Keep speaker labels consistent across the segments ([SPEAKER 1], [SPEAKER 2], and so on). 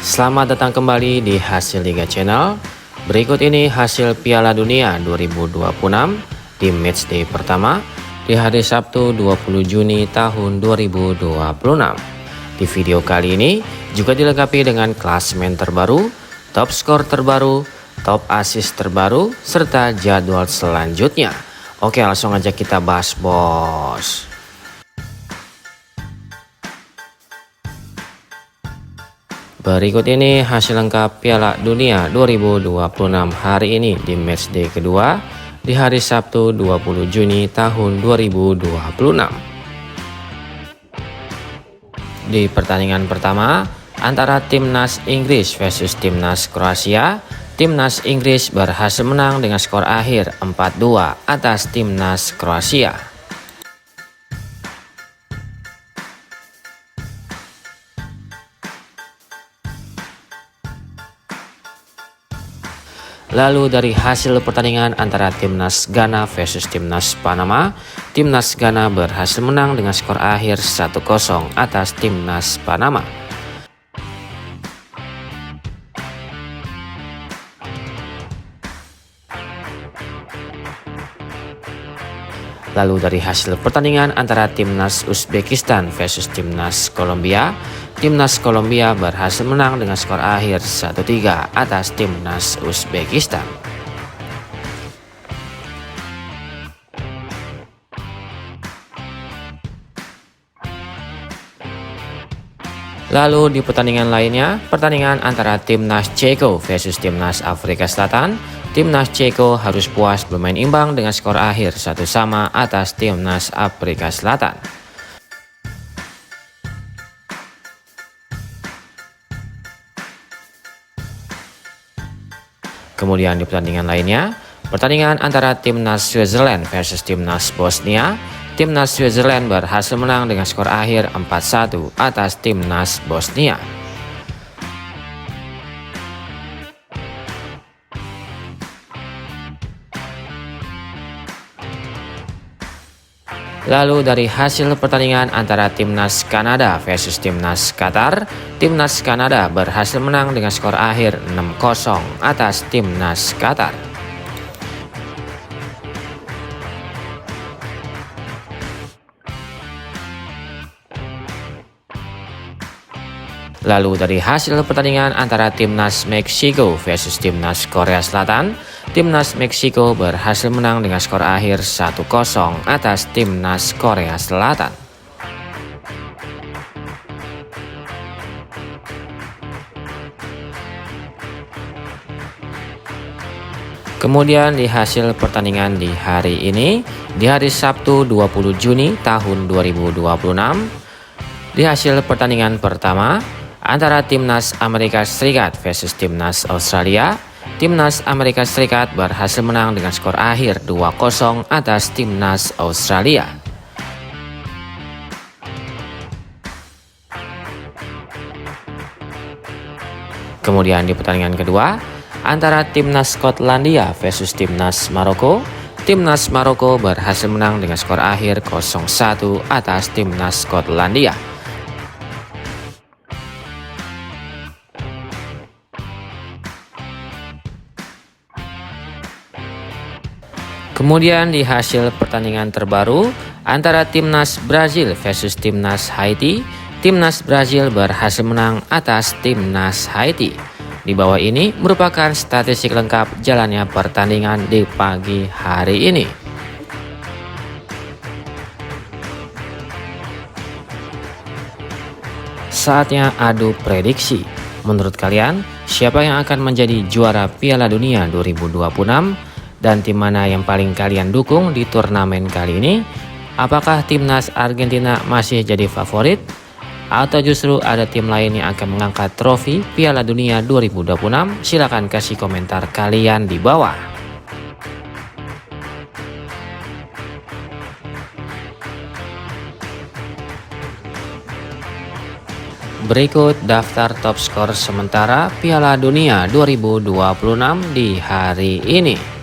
[SPEAKER 1] Selamat datang kembali di Hasil Liga Channel. Berikut ini hasil Piala Dunia 2026 di matchday pertama di hari Sabtu 20 Juni tahun 2026. Di video kali ini juga dilengkapi dengan klasemen terbaru, top skor terbaru, top assist terbaru, serta jadwal selanjutnya. Oke, langsung aja kita bahas, bos. Berikut ini hasil lengkap Piala Dunia 2026 hari ini di matchday kedua di hari Sabtu 20 Juni tahun 2026. Di pertandingan pertama antara timnas Inggris versus timnas Kroasia, timnas Inggris berhasil menang dengan skor akhir 4-2 atas timnas Kroasia. Lalu dari hasil pertandingan antara timnas Ghana versus timnas Panama, timnas Ghana berhasil menang dengan skor akhir 1-0 atas timnas Panama. Lalu dari hasil pertandingan antara timnas Uzbekistan versus timnas Kolombia, timnas Kolombia berhasil menang dengan skor akhir 1-3 atas timnas Uzbekistan. Lalu di pertandingan lainnya, pertandingan antara timnas Ceko versus timnas Afrika Selatan, timnas Ceko harus puas bermain imbang dengan skor akhir 1-1 atas timnas Afrika Selatan. Kemudian di pertandingan lainnya, pertandingan antara timnas Switzerland versus timnas Bosnia, timnas Switzerland berhasil menang dengan skor akhir 4-1 atas timnas Bosnia. Lalu dari hasil pertandingan antara timnas Kanada versus timnas Qatar, timnas Kanada berhasil menang dengan skor akhir 6-0 atas timnas Qatar. Lalu dari hasil pertandingan antara timnas Meksiko versus timnas Korea Selatan, timnas Meksiko berhasil menang dengan skor akhir 1-0 atas timnas Korea Selatan. Kemudian di hasil pertandingan di hari ini, di hari Sabtu 20 Juni tahun 2026, di hasil pertandingan pertama, antara timnas Amerika Serikat versus timnas Australia, timnas Amerika Serikat berhasil menang dengan skor akhir 2-0 atas timnas Australia. Kemudian di pertandingan kedua, antara timnas Skotlandia versus timnas Maroko, timnas Maroko berhasil menang dengan skor akhir 0-1 atas timnas Skotlandia. Kemudian di hasil pertandingan terbaru antara timnas Brazil versus timnas Haiti, timnas Brazil berhasil menang atas timnas Haiti. Di bawah ini merupakan statistik lengkap jalannya pertandingan di pagi hari ini. Saatnya adu prediksi. Menurut kalian, siapa yang akan menjadi juara Piala Dunia 2026? Dan tim mana yang paling kalian dukung di turnamen kali ini? Apakah timnas Argentina masih jadi favorit? Atau justru ada tim lain yang akan mengangkat trofi Piala Dunia 2026? Silahkan kasih komentar kalian di bawah. Berikut daftar top skor sementara Piala Dunia 2026 di hari ini.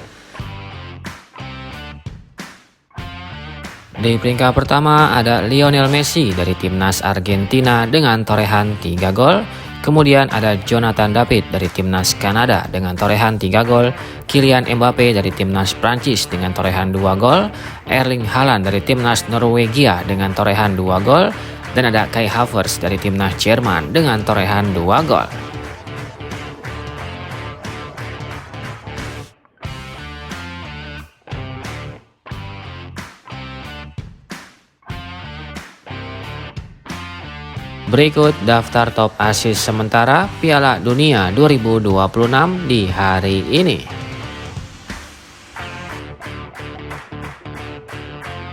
[SPEAKER 1] Di peringkat pertama ada Lionel Messi dari timnas Argentina dengan torehan 3 gol. Kemudian ada Jonathan David dari timnas Kanada dengan torehan 3 gol, Kylian Mbappe dari timnas Prancis dengan torehan 2 gol, Erling Haaland dari timnas Norwegia dengan torehan 2 gol, dan ada Kai Havertz dari timnas Jerman dengan torehan 2 gol. Berikut daftar top assist sementara Piala Dunia 2026 di hari ini.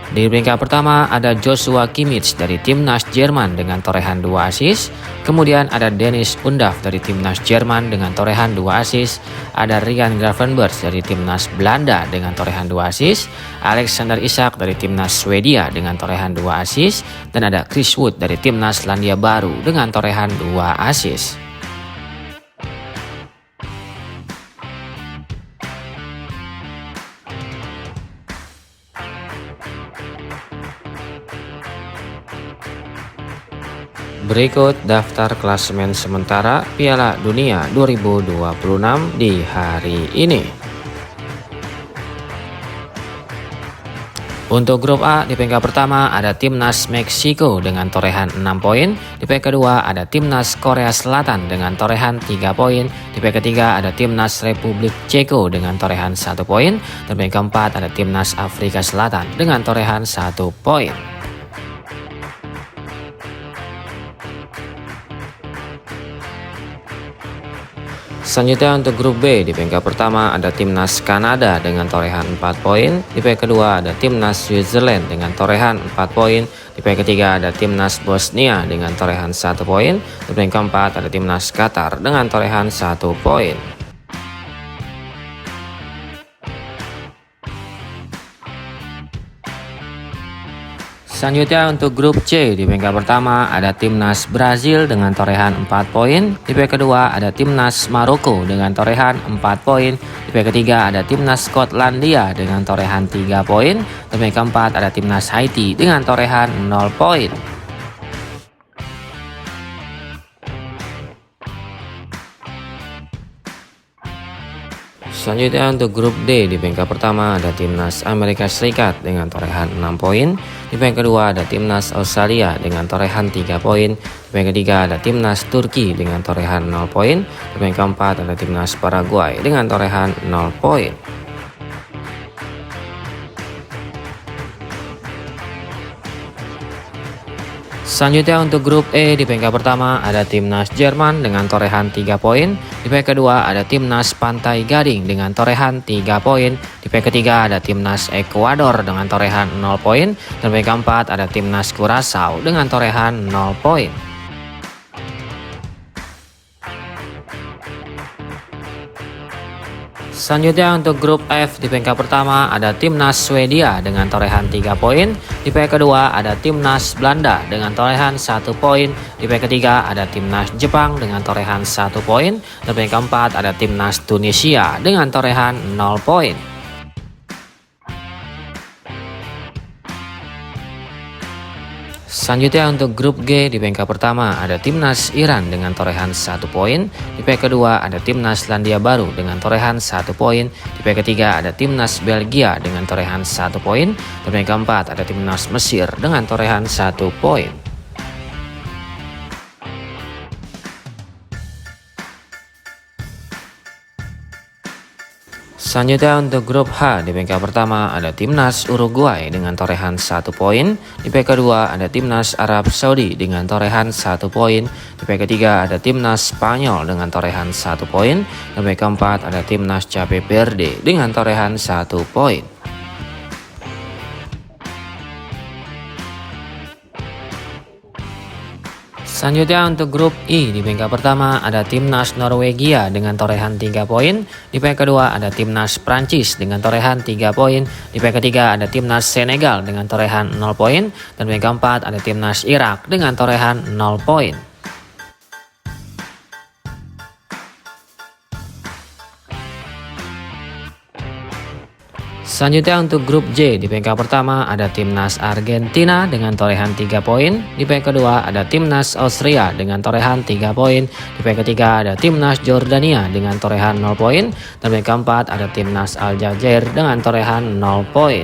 [SPEAKER 1] Di peringkat pertama ada Joshua Kimmich dari timnas Jerman dengan torehan 2 assist. Kemudian ada Dennis Undav dari timnas Jerman dengan torehan 2 assist. Ada Ryan Gravenberch dari timnas Belanda dengan torehan 2 assist. Alexander Isak dari timnas Swedia dengan torehan 2 assist. Dan ada Chris Wood dari timnas Selandia Baru dengan torehan 2 assist. Berikut daftar klasemen sementara Piala Dunia 2026 di hari ini. Untuk grup A, di peringkat pertama ada timnas Meksiko dengan torehan 6 poin. Di peringkat kedua ada timnas Korea Selatan dengan torehan 3 poin. Di peringkat ketiga ada timnas Republik Ceko dengan torehan 1 poin. Dan peringkat keempat ada timnas Afrika Selatan dengan torehan 1 poin. Selanjutnya untuk grup B, di peringkat pertama ada timnas Kanada dengan torehan 4 poin, di peringkat kedua ada timnas Switzerland dengan torehan 4 poin, di peringkat ketiga ada timnas Bosnia dengan torehan 1 poin, di peringkat keempat ada timnas Qatar dengan torehan 1 poin. Selanjutnya untuk grup C, di peringkat pertama ada timnas Brazil dengan torehan 4 poin, di peringkat kedua ada timnas Maroko dengan torehan 4 poin, di peringkat ketiga ada timnas Skotlandia dengan torehan 3 poin, di peringkat keempat ada timnas Haiti dengan torehan 0 poin. Selanjutnya untuk grup D, di peringkat pertama ada timnas Amerika Serikat dengan torehan 6 poin, di peringkat kedua ada timnas Australia dengan torehan 3 poin, di peringkat ketiga ada timnas Turki dengan torehan 0 poin, di peringkat keempat ada timnas Paraguay dengan torehan 0 poin. Selanjutnya untuk grup E, di peringkat pertama ada timnas Jerman dengan torehan 3 poin, di peringkat kedua ada timnas Pantai Gading dengan torehan 3 poin, di peringkat ketiga ada timnas Ekuador dengan torehan 0 poin, dan peringkat keempat ada timnas Curaçao dengan torehan 0 poin. Selanjutnya untuk grup F, di peringkat pertama ada timnas Swedia dengan torehan 3 poin, di peringkat kedua ada timnas Belanda dengan torehan 1 poin, di peringkat ketiga ada timnas Jepang dengan torehan 1 poin, dan peringkat keempat ada timnas Tunisia dengan torehan 0 poin. Selanjutnya untuk grup G, di peringkat pertama ada timnas Iran dengan torehan 1 poin, di peringkat kedua ada timnas Selandia Baru dengan torehan 1 poin, di peringkat ketiga ada timnas Belgia dengan torehan 1 poin, dan peringkat keempat ada timnas Mesir dengan torehan 1 poin. Selanjutnya untuk grup H, di peringkat pertama ada timnas Uruguay dengan torehan 1 poin, di peringkat kedua ada timnas Arab Saudi dengan torehan 1 poin, di peringkat ketiga ada timnas Spanyol dengan torehan 1 poin, dan peringkat keempat ada timnas Cape Verde dengan torehan 1 poin. Selanjutnya untuk grup I, di peringkat pertama ada timnas Norwegia dengan torehan 3 poin, di peringkat kedua ada timnas Prancis dengan torehan 3 poin, di peringkat ketiga ada timnas Senegal dengan torehan 0 poin, dan peringkat keempat ada timnas Irak dengan torehan 0 poin. Selanjutnya untuk grup J, di peringkat pertama ada timnas Argentina dengan torehan 3 poin. Di peringkat kedua ada timnas Austria dengan torehan 3 poin. Di peringkat ketiga ada timnas Jordania dengan torehan 0 poin. Dan peringkat keempat ada timnas Aljazair dengan torehan 0 poin.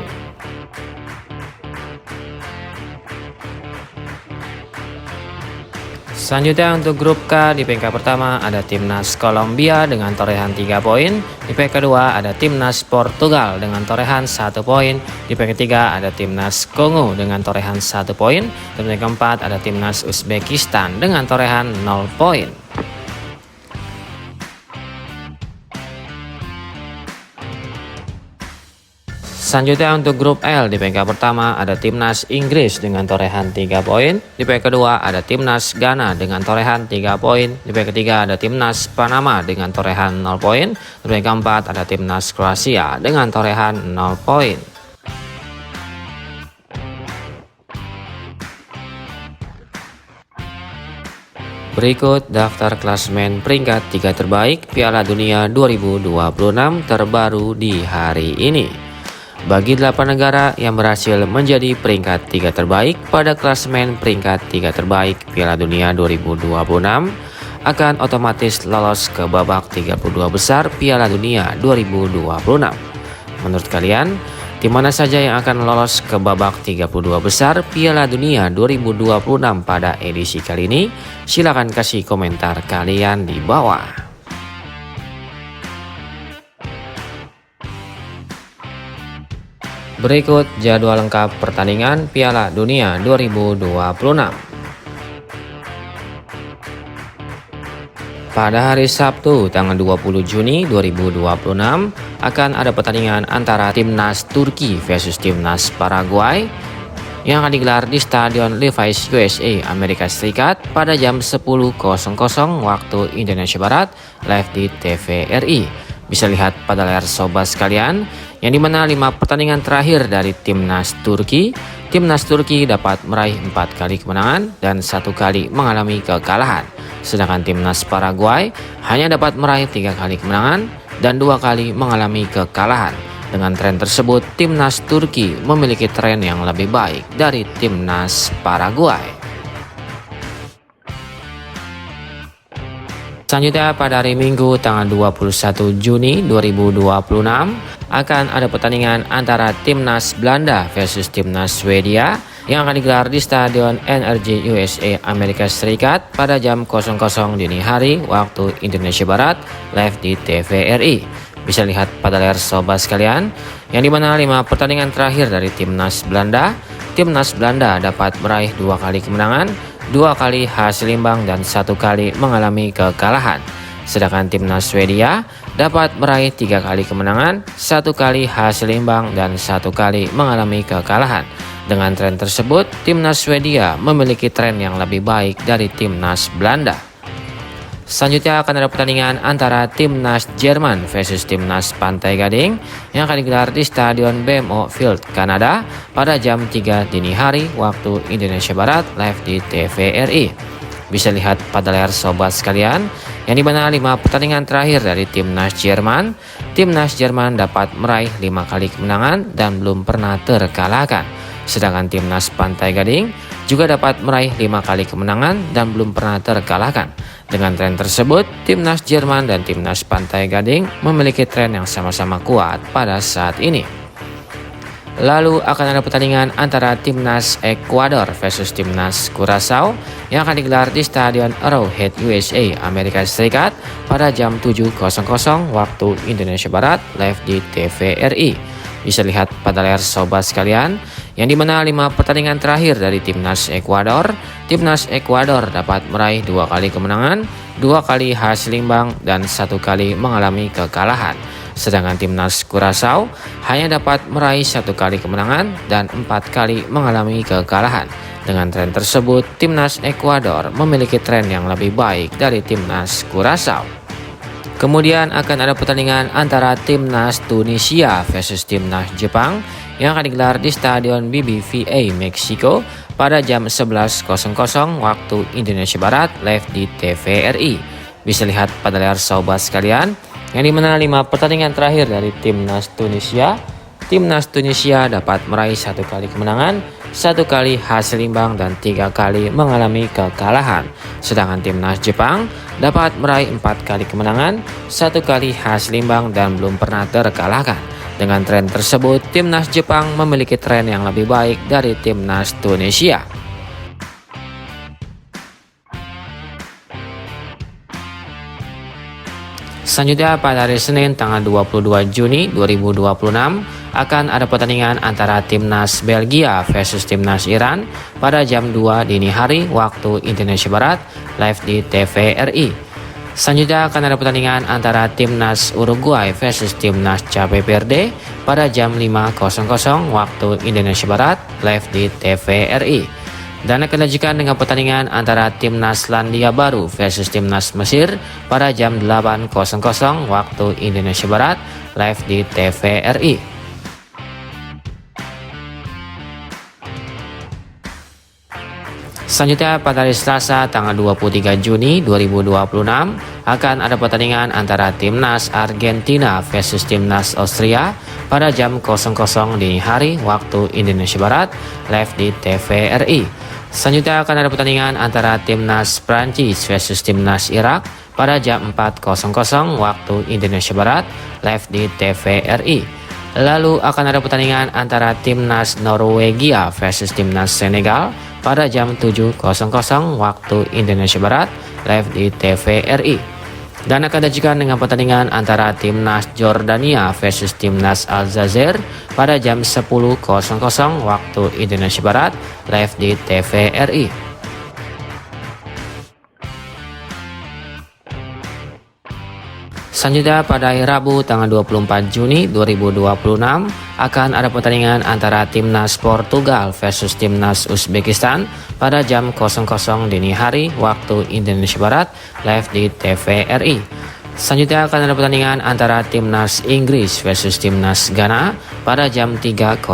[SPEAKER 1] Selanjutnya untuk grup K, di peringkat pertama ada timnas Kolombia dengan torehan 3 poin. Di peringkat kedua ada timnas Portugal dengan torehan 1 poin. Di peringkat ketiga ada timnas Kongo dengan torehan 1 poin. Dan peringkat keempat ada timnas Uzbekistan dengan torehan 0 poin. Selanjutnya untuk grup L, di peringkat pertama ada timnas Inggris dengan torehan 3 poin. Di peringkat kedua ada timnas Ghana dengan torehan 3 poin. Di peringkat ketiga ada timnas Panama dengan torehan 0 poin. Di peringkat keempat ada timnas Kroasia dengan torehan 0 poin. Berikut daftar klasemen peringkat 3 terbaik Piala Dunia 2026 terbaru di hari ini. Bagi 8 negara yang berhasil menjadi peringkat 3 terbaik pada klasemen peringkat 3 terbaik Piala Dunia 2026 akan otomatis lolos ke babak 32 besar Piala Dunia 2026. Menurut kalian, tim mana saja yang akan lolos ke babak 32 besar Piala Dunia 2026 pada edisi kali ini? Silahkan kasih komentar kalian di bawah. Berikut jadwal lengkap pertandingan Piala Dunia 2026. Pada hari Sabtu tanggal 20 Juni 2026 akan ada pertandingan antara timnas Turki versus timnas Paraguay yang akan digelar di Stadion Levi's USA Amerika Serikat pada jam 10.00 waktu Indonesia Barat, live di TVRI. Bisa lihat pada layar sobat sekalian, yang dimana 5 pertandingan terakhir dari timnas Turki dapat meraih 4 kali kemenangan dan 1 kali mengalami kekalahan. Sedangkan timnas Paraguay hanya dapat meraih 3 kali kemenangan dan 2 kali mengalami kekalahan. Dengan tren tersebut, timnas Turki memiliki tren yang lebih baik dari timnas Paraguay. Selanjutnya pada hari Minggu tanggal 21 Juni 2026 akan ada pertandingan antara timnas Belanda versus timnas Swedia yang akan digelar di Stadion NRJ USA Amerika Serikat pada jam 00.00 dini hari waktu Indonesia Barat, live di TVRI. Bisa lihat pada layar sobat sekalian, yang dimana 5 pertandingan terakhir dari timnas Belanda dapat meraih 2 kali kemenangan, 2 kali hasil imbang dan 1 kali mengalami kekalahan. Sedangkan timnas Swedia dapat meraih 3 kali kemenangan, 1 kali hasil imbang dan 1 kali mengalami kekalahan. Dengan tren tersebut, timnas Swedia memiliki tren yang lebih baik dari timnas Belanda. Selanjutnya akan ada pertandingan antara timnas Jerman versus timnas Pantai Gading yang akan digelar di Stadion BMO Field, Kanada pada jam 3 dini hari waktu Indonesia Barat, live di TVRI. Bisa lihat pada layar sobat sekalian, yang dimana 5 pertandingan terakhir dari timnas Jerman dapat meraih 5 kali kemenangan dan belum pernah terkalahkan. Sedangkan timnas Pantai Gading juga dapat meraih 5 kali kemenangan dan belum pernah terkalahkan. Dengan tren tersebut, timnas Jerman dan timnas Pantai Gading memiliki tren yang sama-sama kuat pada saat ini. Lalu akan ada pertandingan antara timnas Ekuador versus timnas Curaçao yang akan digelar di Stadion Arrowhead USA Amerika Serikat pada jam 7.00 waktu Indonesia Barat, live di TVRI. Bisa lihat pada layar sobat sekalian, yang dimana 5 pertandingan terakhir dari timnas Ekuador dapat meraih 2 kali kemenangan, 2 kali hasil imbang dan 1 kali mengalami kekalahan. Sedangkan timnas Curaçao hanya dapat meraih 1 kali kemenangan dan 4 kali mengalami kekalahan. Dengan tren tersebut, timnas Ekuador memiliki tren yang lebih baik dari timnas Curaçao. Kemudian akan ada pertandingan antara timnas Tunisia versus timnas Jepang yang akan digelar di Stadion BBVA Meksiko pada jam 11.00 waktu Indonesia Barat, live di TVRI. Bisa lihat pada layar sobat sekalian, yang dimana 5 pertandingan terakhir dari timnas Tunisia Timnas Tunisia dapat meraih 1 kali kemenangan, 1 kali hasil imbang, dan 3 kali mengalami kekalahan. Sedangkan Timnas Jepang dapat meraih 4 kali kemenangan, 1 kali hasil imbang, dan belum pernah terkalahkan. Dengan tren tersebut, Timnas Jepang memiliki tren yang lebih baik dari Timnas Tunisia. Selanjutnya pada hari Senin tanggal 22 Juni 2026 akan ada pertandingan antara Timnas Belgia versus Timnas Iran pada jam 2 dini hari waktu Indonesia Barat live di TVRI. Selanjutnya akan ada pertandingan antara Timnas Uruguay versus Timnas Cape Verde pada jam 5.00 waktu Indonesia Barat live di TVRI. Dan akan dilanjutkan dengan pertandingan antara Timnas Selandia Baru versus Timnas Mesir pada jam 8.00 waktu Indonesia Barat live di TVRI. Selanjutnya pada hari Selasa tanggal 23 Juni 2026 akan ada pertandingan antara Timnas Argentina versus Timnas Austria pada jam 00.00 dini hari waktu Indonesia Barat live di TVRI. Selanjutnya akan ada pertandingan antara Timnas Prancis versus Timnas Irak pada jam 4.00 waktu Indonesia Barat live di TVRI. Lalu akan ada pertandingan antara Timnas Norwegia versus Timnas Senegal pada jam 7.00 waktu Indonesia Barat live di TVRI. Dan akan dilanjutkan dengan pertandingan antara Timnas Jordania versus Timnas Aljazair pada jam 10.00 waktu Indonesia Barat live di TVRI. Selanjutnya pada hari Rabu tanggal 24 Juni 2026 akan ada pertandingan antara Timnas Portugal versus Timnas Uzbekistan pada jam 00.00 dini hari waktu Indonesia Barat live di TVRI. Selanjutnya akan ada pertandingan antara Timnas Inggris versus Timnas Ghana pada jam 3.00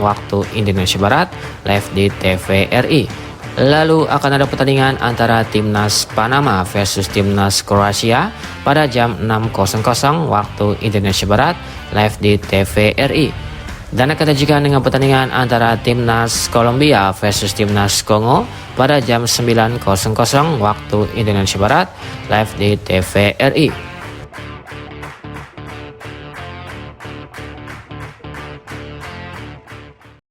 [SPEAKER 1] waktu Indonesia Barat live di TVRI. Lalu akan ada pertandingan antara Timnas Panama versus Timnas Kroasia pada jam 6.00 waktu Indonesia Barat live di TVRI. Dan akan dilanjutkan dengan pertandingan antara Timnas Kolombia versus Timnas Kongo pada jam 9.00 waktu Indonesia Barat live di TVRI.